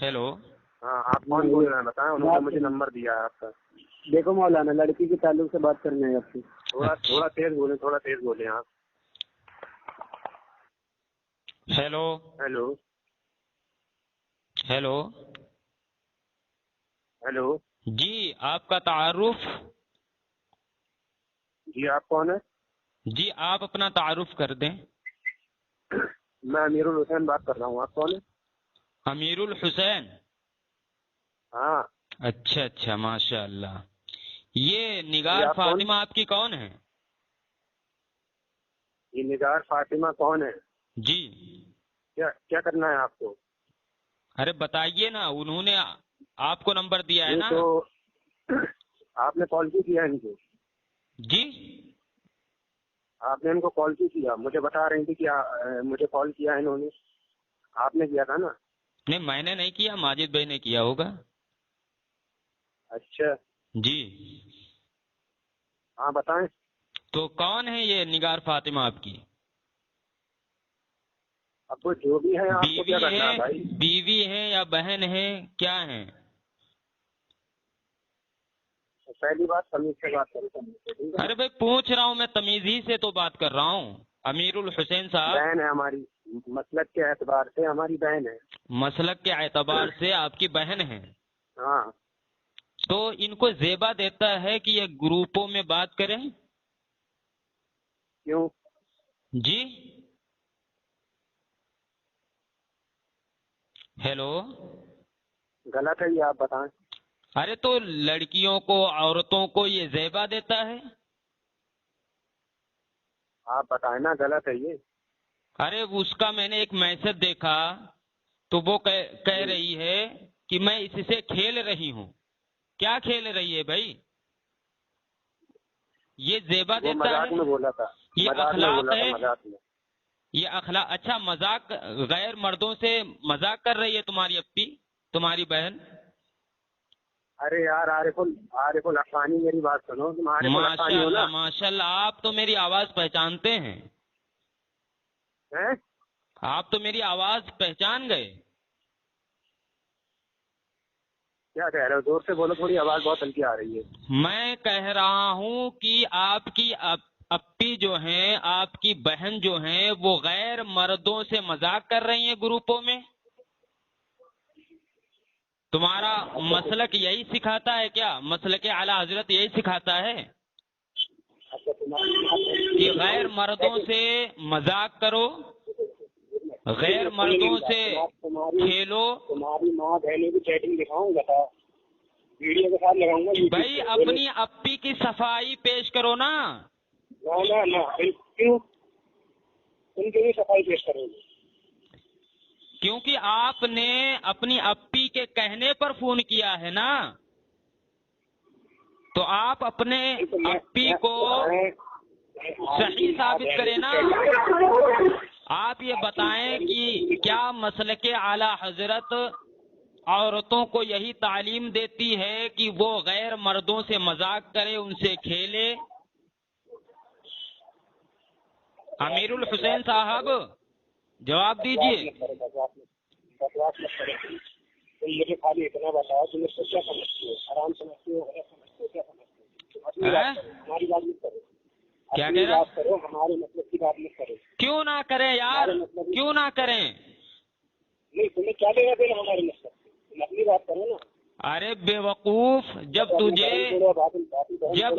Hello. हाँ, आप कौन बोल रहे हैं बताएं। उन्होंने मुझे नंबर दिया है आपका। देखो मौलाना, लड़की के ताल्लुक से बात करनी है आपसे। थोड़ा तेज बोले आप। Hello hello hello. हेलो। जी, आपका तारुफ। जी, आप कौन है? जी, आप अपना तारुफ कर दें। मैं अमीरुल हुसैन बात कर रहा हूँ। आप कौन है? अमीरुल हुसैन। हाँ। अच्छा अच्छा, माशाअल्लाह। ये जी, निगार आप कौन? फातिमा आपकी कौन है? ये निगार फातिमा कौन है? जी। क्या क्या करना है आपको? अरे बताइए ना, उन्होंने आपको नंबर दिया है ये ना? तो आपने कॉल क्यों किया इनको? जी। आपने इनको कॉल क्यों किया? मुझे बता रही थी कि मुझे कॉल किया है इन्होंने। आपने किया था ना? नहीं, मैंने नहीं किया, माजिद भाई ने किया होगा। अच्छा। जी। हाँ, बताएं। तो कौन है ये निगार फातिमा आपकी? अब वो जो भी है, आपको क्या करना है भाई? बीवी है या बहन है, क्या है? पहली बात तमीज से बात करो, तमीज से, ठीक है? अरे भाई, पूछ रहा हूँ मैं, तमीजी से तो बात कर रहा हूँ। अमीरुल हुसैन साहब। बहन है हमारी, मसलक के एतबार से हमारी बहन है। मसलक के एतबार से आपकी बहन है। हाँ। तो इनको जेबा देता है कि ये ग्रुपों में बात करें? क्यों? जी। हेलो। गलत है ये, आप बताएं। अरे तो लड़कियों को, औरतों को ये जेबा देता है? आप बताएं ना, गलत है ये। अरे उसका मैंने एक मैसेज देखा, तो वो कह रही है कि मैं इससे खेल रही हूँ। क्या खेल रही है भाई? ये जेबा वो देता मजाक है? में बोला था। ये मजाक में अखलाक बोला था, है? मजाक में। ये अखलाक? अच्छा, मजाक, गैर मर्दों से मजाक कर रही है तुम्हारी अप्पी, तुम्हारी बहन? अरे यार, आरिफुल आरिफुल अफसानी, मेरी बात सुनो। तुम आरिफुल अफसानी हो ना? माशाल्लाह माशाल्लाह, आप तो मेरी आवाज पहचानते हैं। हैं? आप तो मेरी आवाज पहचान गए। क्या कह रहे हो? जोर से बोलो, थोड़ी आवाज बहुत हल्की आ रही है। मैं कह रहा हूं कि आपकी अप्पी जो हैं, आपकी बहन जो हैं, वो गैर मर्दों से मजाक कर रही हैं ग्रुपों में। तुम्हारा मसलक यही सिखाता है क्या? मसलक आला हजरत यही सिखाता है अच्छा, कि गैर मर्दों से मजाक करो, गैर मर्दों से खेलो? तुम्हारी माँ बहनों की चैटिंग दिखाऊंगा, बताओ। वीडियो के साथ लगाऊंगा भाई, अपनी अप्पी की सफाई पेश करो ना। ना, क्यों? उनके लिए सफाई पेश करोगे? क्योंकि आपने अपनी अप्पी के कहने पर फोन किया है ना, तो आप अपने अप्पी को सही साबित करें ना। आप ये बताएं कि क्या मसलके आला हजरत औरतों को यही तालीम देती है कि वो गैर मर्दों से मजाक करे, उनसे खेले? अमीरुल हुसैन साहब, जवाब दीजिए। बकवास मत करो। तो मुझे खाली इतना बताओ, तुम इसको क्या समझती हो? आराम समझती हो, गलत समझती हो, क्या समझती हो? अपनी बात करो, हमारी बात मत करो। क्या अपनी कह रहा? बात करो, हमारे मतलब की बात मत करो। क्यों ना करें यार, क्यों ना करें? नहीं, तुम्हें क्या देगा देना हमारे मतलब? तुम अपनी बात करो ना। अरे बेवकूफ, जब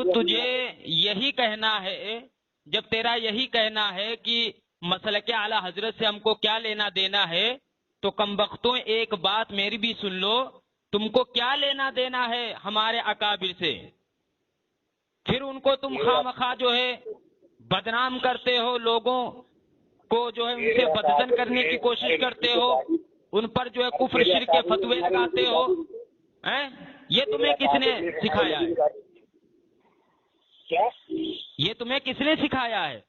तुझे यही कहना है, जब तेरा यही कहना है कि मसलके आला हजरत से हमको क्या लेना देना है, तो कमबख्तों एक बात मेरी भी सुन लो, तुमको क्या लेना देना है हमारे अकाबिर से? फिर उनको तुम खामखा जो है बदनाम करते हो, लोगों को जो है उनसे बदजन करने की कोशिश करते हो, उन पर जो है कुफ्र शिर्क के फतवे लगाते हो, हैं? ये तुम्हें किसने सिखाया है? क्या? ये तुम्हें किसने सिखाया है?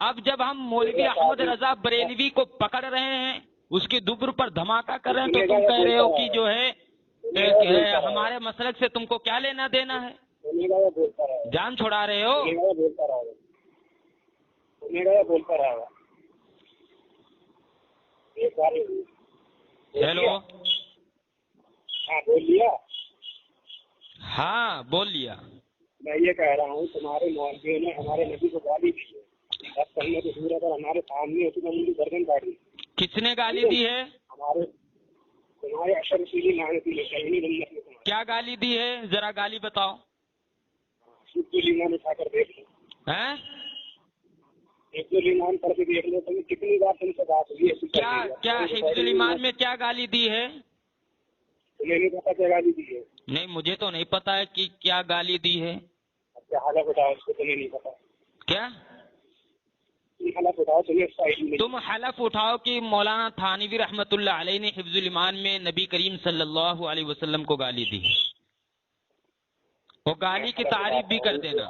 अब जब हम मौलवी अहमद रजा बरेलवी को पकड़ रहे हैं, उसकी दुबर पर धमाका कर रहे हैं, तो तुम कह रहे हो कि जो है हमारे मसलक से तुमको क्या लेना देना है? जान छुड़ा रहे हो। हेलो हाँ बोल लिया। हाँ बोल लिया। मैं ये कह रहा हूँ तुम्हारे मौलवी ने हमारे नबी को गाली दी है, बस कहने की सूरत है हमारे सामने होती तो उनकी गर्दन काट दी। किसने गाली दी है? हमारे तुम्हारे अशर सीधी मांगे थी क्या गाली दी है, जरा गाली बताओ। ईमान उठाकर देख लो, हैं? हिफ्जुल ईमान पढ़ के देख लो, तुम्हें कितनी बार तुमसे बात हुई है। क्या क्या हिफ्जुल ईमान में क्या गाली दी है? तुम्हें नहीं पता क्या गाली दी है? नहीं, मुझे तो नहीं पता है कि क्या गाली दी है। अच्छा हालत बताओ, उसको तुम्हें नहीं पता क्या? हालत बताओ, तुम्हें इसका इल्म नहीं। तुम हलफ उठाओ कि मौलाना थानवी रहमतुल्लाह अलैह ने हिफ्जुल ईमान में नबी करीम सल्लल्लाहु अलैहि वसल्लम को गाली दी। वो गाली की तारीफ भी कर देना।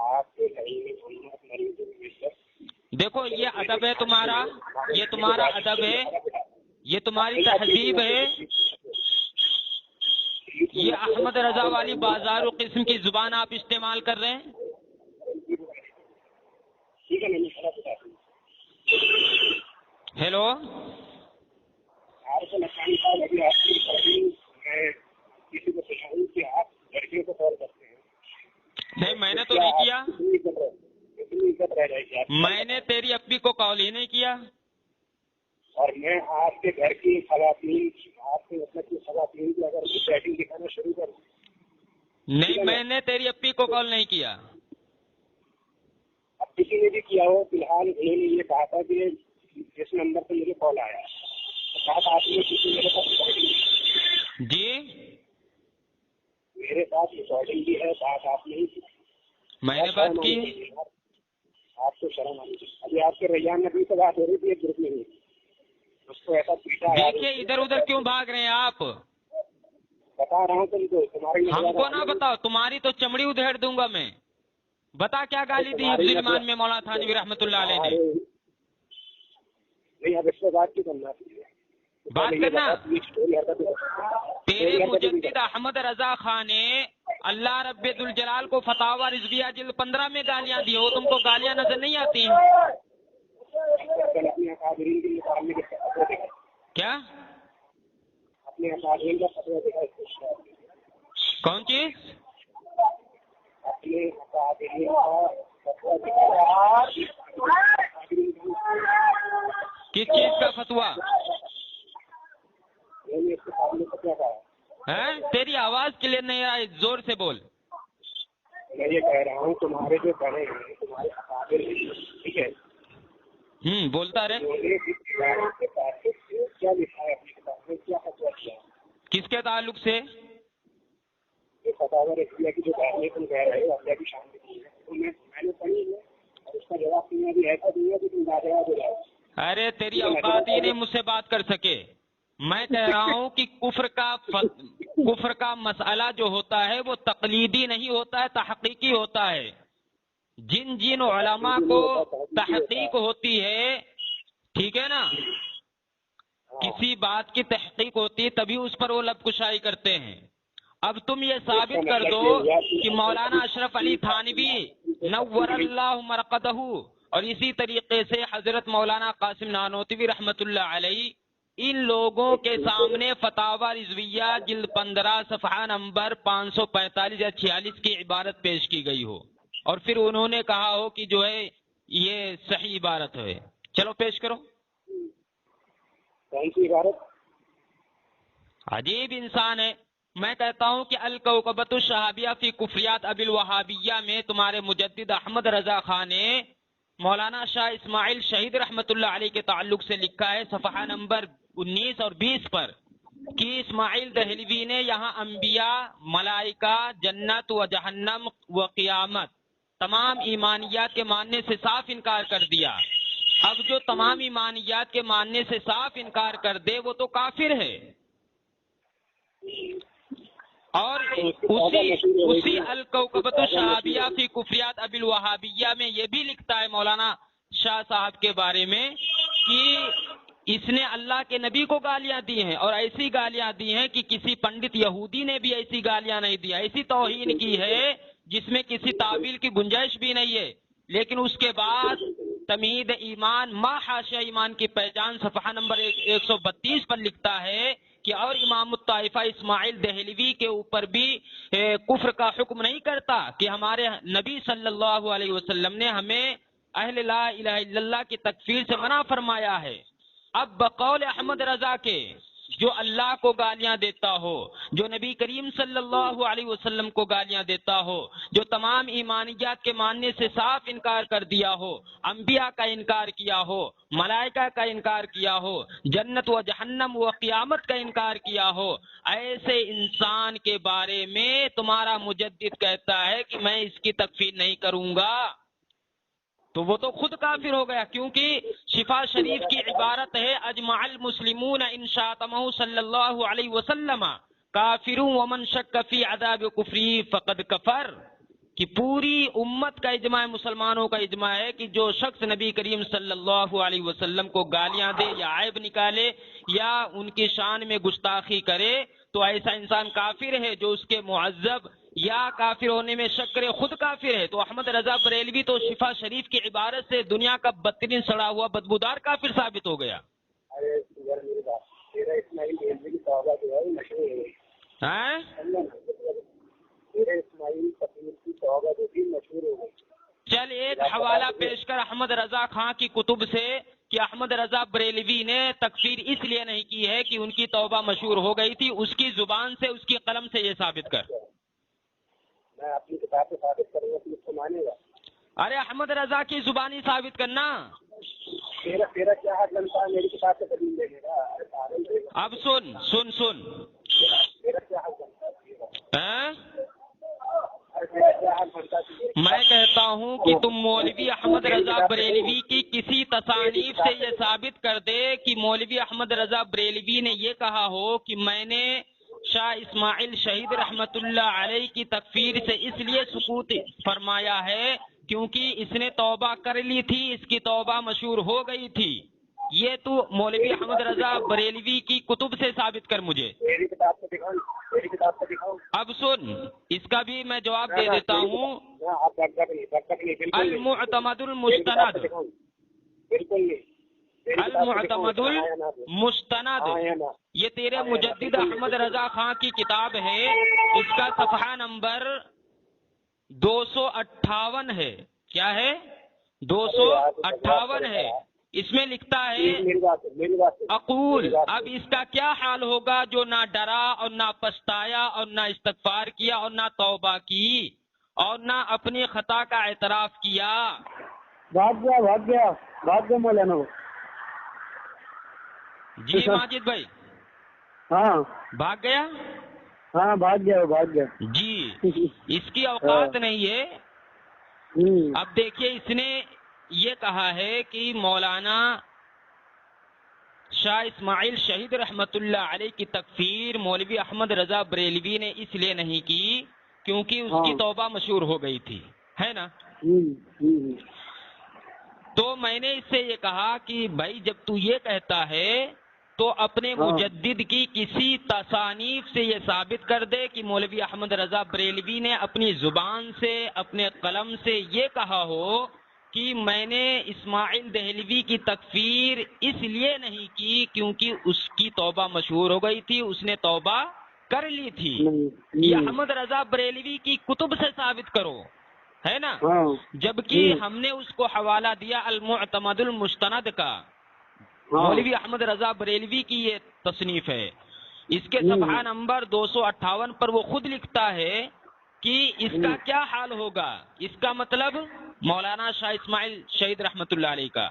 आपके कहीं में मोहम्मद मरीज देखो ये अदब है तुम्हारा, ये तुम्हारा अदब है, ये तुम्हारी तहजीब है। ये अहमद रजा वाली बाजारू किस्म की जुबान आप इस्तेमाल कर रहे हैं। ठीक है मैंने खड़ा बता। हेलो, आपको लखानी साहब अभी आपकी मैं किसी को सुझाऊं कि आप लड़कियों को कॉल करते हैं। नहीं मैंने तो नहीं किया, इतनी इज्जत रह जाएगी आप। मैंने तेरी अप्पी को कॉल ही नहीं किया। और मैं आपके घर की खवातीन, आपके मतलब की खवातीन की अगर सेटिंग दिखाना शुरू करूं। नहीं मैंने तेरी अप्पी को कॉल नहीं किया। अब किसी ने भी किया हो, फिलहाल उन्होंने ये कहा था कि जिस नंबर पर मुझे कॉल आया तो बात आपने किसी मेरे पास जी मेरे पास रिकॉर्डिंग भी है, बात आपने ही की। मैंने बात की। आपको शर्म आनी चाहिए। अभी आपके रैयान नबी से बात हो रही थी एक ग्रुप में ही, उसको ऐसा पीटा। देखिए इधर उधर क्यों भाग रहे हैं आप? बता रहा हूँ तुमको, तुम्हारी हमको ना बताओ, तुम्हारी तो चमड़ी उधेड़ दूंगा मैं। बता क्या गाली दी हिफ्जुल ईमान में मौलाना थानवी रहमतुल्लाह अलैह ने? नहीं अब इससे बात क्यों करना चाहिए? बात करना। तेरे तेरे मुजद्दिद अहमद रजा खान ने अल्लाह रब्बुल जलाल को फतावा रिजविया जिल्द 15 में गालियां दी हो, तुमको गालियां नजर नहीं आती? क्या? अपने अकादमी का फतवा दिखा। कौन चीज? अपने अकादमी का फतवा दिखा। किस चीज का फतवा मैंने इसके सामने क्या कहा है? तेरी आवाज क्लियर नहीं आई, जोर से बोल। मैं ये कह रहा हूँ तुम्हारे जो बड़े हैं, तुम्हारे अकादमी, ठीक है, बोलता रहे। क्या लिखा है अपनी किताब में, क्या फतवा किया? किसके ताल्लुक से? ये फतवा रखिया की जो बातें तुम कह रहे हो अल्लाह की शान में की है, तो मैंने पढ़ी है और उसका जवाब तुमने अभी ऐसा दिया कि तुम लाजवाब हो जाओ। अरे तेरी औकात ही नहीं मुझसे बात कर सके। मैं कह रहा हूँ कि कुफ्र का मसला जो होता है वो तकलीदी नहीं होता है, तहकीकी होता है। जिन जिन उलमा को तहकीक होती है, ठीक है ना, किसी बात की तहकीक होती है तभी उस पर वो लबकुशाई करते हैं। अब तुम ये साबित कर दो कि मौलाना अशरफ अली थानवी नव्वरल्लाहु मरकदहू और इसी तरीके से हजरत मौलाना कासिम नानोतवी रहमतुल्लाह अलैहि, इन लोगों के सामने फतावा रिजविया जिल्द 15 सफ़हा नंबर 545 या 46 की इबारत पेश की गई हो और फिर उन्होंने कहा हो कि जो है ये सही इबारत है। चलो पेश करो। कौन सी इबारत? अजीब इंसान है। मैं कहता हूं कि अल कौकबतु शहाबिया फी कुफरियात अबिल वहाबिया में तुम्हारे मुजद्दिद अहमद रजा खान ने मौलाना शाह इस्माइल शहीद रहमतुल्लाह अलैह के ताल्लुक से लिखा है सफ़हा नंबर 19 और 20 पर कि इस्माइल दहलवी ने यहाँ अंबिया, मलाइका, जन्नत व जहन्नम व क़ियामत तमाम ईमानियात के मानने से साफ इनकार कर दिया। अब जो तमाम ईमानियात के मानने से साफ इनकार कर दे वो तो काफिर है। और उसी अल कौकबतु शहाबिया फी कुफरियात अबिल वहाबिया में ये भी लिखता है मौलाना शाह साहब के बारे में कि इसने अल्लाह के नबी को गालियां दी हैं और ऐसी गालियां दी हैं कि किसी पंडित यहूदी ने भी ऐसी गालियां नहीं दी। ऐसी तौहीन की है जिसमें किसी तावील की गुंजाइश भी नहीं है। लेकिन उसके बाद तमीद ईमान मा हाशिया ईमान की पहचान सफ़हा नंबर 132 पर लिखता है कि और इमाम امام الطائفہ اسماعیل دہلوی کے اوپر بھی کفر کا حکم نہیں کرتا کہ ہمارے نبی صلی اللہ علیہ وسلم نے ہمیں اہل لا الہ الا اللہ کی تکفیر سے منع فرمایا ہے۔ اب بقول احمد رضا کے جو اللہ کو گالیاں دیتا ہو، جو نبی کریم صلی اللہ علیہ وسلم کو گالیاں دیتا ہو، جو تمام ایمانیات کے ماننے سے صاف انکار کر دیا ہو، انبیاء کا انکار کیا ہو، ملائکہ کا انکار کیا ہو، جنت و جہنم و قیامت کا انکار کیا ہو، ایسے انسان کے بارے میں تمہارا مجدد کہتا ہے کہ میں اس کی تکفیر نہیں کروں گا، تو وہ تو خود کافر ہو گیا، کیونکہ شفا شریف کی عبارت ہے اجمع المسلمون ان شاتمہ صلی اللہ علیہ وسلم کافر ومن شک فی عذاب کفری فقد کفر، کہ پوری امت کا اجماع، مسلمانوں کا اجماع ہے کہ جو شخص نبی کریم صلی اللہ علیہ وسلم کو گالیاں دے یا عیب نکالے یا ان کی شان میں گستاخی کرے تو ایسا انسان کافر ہے، جو اس کے معذب یا کافر ہونے میں شک کرے خود کافر ہے۔ تو احمد رضا بریلوی تو شفا شریف کی عبارت سے دنیا کا بدترین سڑا ہوا بدبودار کافر ثابت ہو گیا۔ ارے میری بات، میرا اسماعیل دہلوی کی توبہ جو ہے مشہور ہو گئی، ہیں؟ میرا اسماعیل فقیر کی توبہ جو بھی مشہور ہو گئی۔ چل ایک حوالہ پیش کر احمد رضا خان کی کتب سے کہ احمد رضا بریلوی نے تکفیر اس لیے نہیں کی ہے کہ ان کی توبہ مشہور ہو گئی تھی، اس کی زبان سے، اس کی قلم سے یہ ثابت کر۔ میں اپنی کتاب سے ثابت کروں گا تو اس کو مانے گا؟ ارے احمد رضا کی زبانی ثابت کرنا۔ تیرا کیا حق بنتا ہے میری کتاب سے دلیل دینے کا؟ اب سن میرا کیا حق بنتا ہے؟ ہیں؟ میرا کیا حق بنتا ہے؟ میں کہتا ہوں کہ تم مولوی احمد رضا بریلوی کی کسی تصانیف سے یہ ثابت کر دے کہ مولوی احمد رضا بریلوی نے یہ کہا ہو کہ میں نے شاہ اسماعیل شہید رحمت اللہ علیہ کی تکفیر سے اس لیے سکوت فرمایا ہے کیونکہ اس نے توبہ کر لی تھی، اس کی توبہ مشہور ہو گئی تھی۔ یہ تو مولوی احمد رضا بریلوی کی کتب سے ثابت کر مجھے۔ میری کتاب سے دکھاؤ، میری کتاب سے دکھاؤ۔ اب سن، اس کا بھی میں جواب دے دیتا ہوں۔ آپ بالکل المعتمد المستند، بالکل نہیں، المعتمد المستند، یہ تیرے مجدد احمد رضا خان کی کتاب ہے، اس کا صفحہ نمبر 258 ہے۔ کیا ہے؟ 258 ہے۔ اس میں لکھتا ہے اقول، اب اس کا کیا حال ہوگا جو نہ ڈرا اور نہ پچھتایا اور نہ استغفار کیا اور نہ توبہ کی اور نہ اپنی خطا کا اعتراف کیا۔ بھاگ گیا مولانا۔ جی ماجد بھائی، ہاں بھاگ گیا؟ ہاں بھاگ گیا۔ جی، اس کی اوقات نہیں ہے۔ اب دیکھیے، اس نے یہ کہا ہے کہ مولانا شاہ اسماعیل شہید رحمت اللہ علیہ کی تکفیر مولوی احمد رضا بریلوی نے اس لیے نہیں کی کیونکہ اس کی توبہ مشہور ہو گئی تھی، ہے نا؟ تو میں نے اس سے یہ کہا کہ بھائی جب تو یہ کہتا ہے تو اپنے مجدد کی کسی تصانیف سے یہ ثابت کر دے کہ مولوی احمد رضا بریلوی نے اپنی زبان سے، اپنے قلم سے یہ کہا ہو کہ میں نے اسماعیل دہلوی کی تکفیر اس لیے نہیں کی کیونکہ اس کی توبہ مشہور ہو گئی تھی، اس نے توبہ کر لی تھی۔ یہ احمد رضا بریلوی کی کتب سے ثابت کرو، ہے نا؟ جبکہ ہم نے اس کو حوالہ دیا المعتمد المستند کا، مولوی احمد رضا بریلوی کی یہ تصنیف ہے۔ اس کے صفحہ نمبر 258 پر وہ خود لکھتا ہے کہ اس کا کیا حال ہوگا، اس کا مطلب مولانا شاہ اسماعیل شہید رحمت اللہ علیہ کا،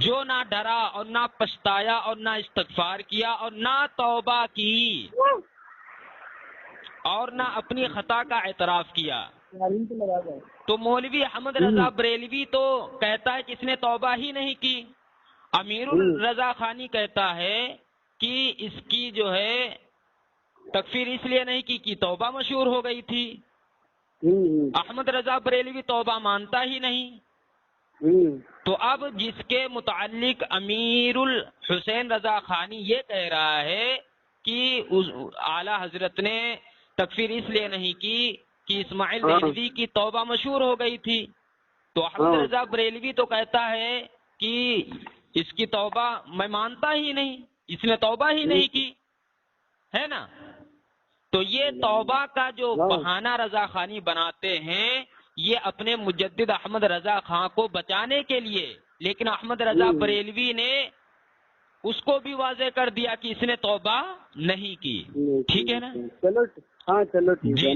جو نہ ڈرا اور نہ پچھتایا اور نہ استغفار کیا اور نہ توبہ کی اور نہ اپنی خطا کا اعتراف کیا۔ تو مولوی احمد رضا بریلوی تو کہتا ہے کہ اس نے توبہ ہی نہیں کی۔ امیر الرضا خانی کہتا ہے کہ اس کی جو ہے تکفیر اس لیے نہیں کی کہ توبہ مشہور ہو گئی تھی۔ احمد رضا بریلوی توبہ مانتا ہی نہیں۔ تو اب جس کے متعلق امیر الحسین رضا خانی یہ کہہ رہا ہے کہ اعلیٰ حضرت نے تکفیر اس لیے نہیں کی کہ اسماعیل دہلوی کی توبہ مشہور ہو گئی تھی، تو احمد رضا بریلوی تو کہتا ہے کہ اس کی توبہ میں مانتا ہی نہیں، اس نے توبہ ہی نہیں کی۔ ہے نا. تو یہ توبہ کا جو ہاں. بہانہ رضا خانی بناتے ہیں یہ اپنے مجدد احمد رضا خان کو بچانے کے لیے، لیکن احمد رضا بریلوی نے اس کو بھی واضح کر دیا کہ اس نے توبہ نہیں کی. ٹھیک ہے نا. چلو ہاں چلو ٹھیک ہے.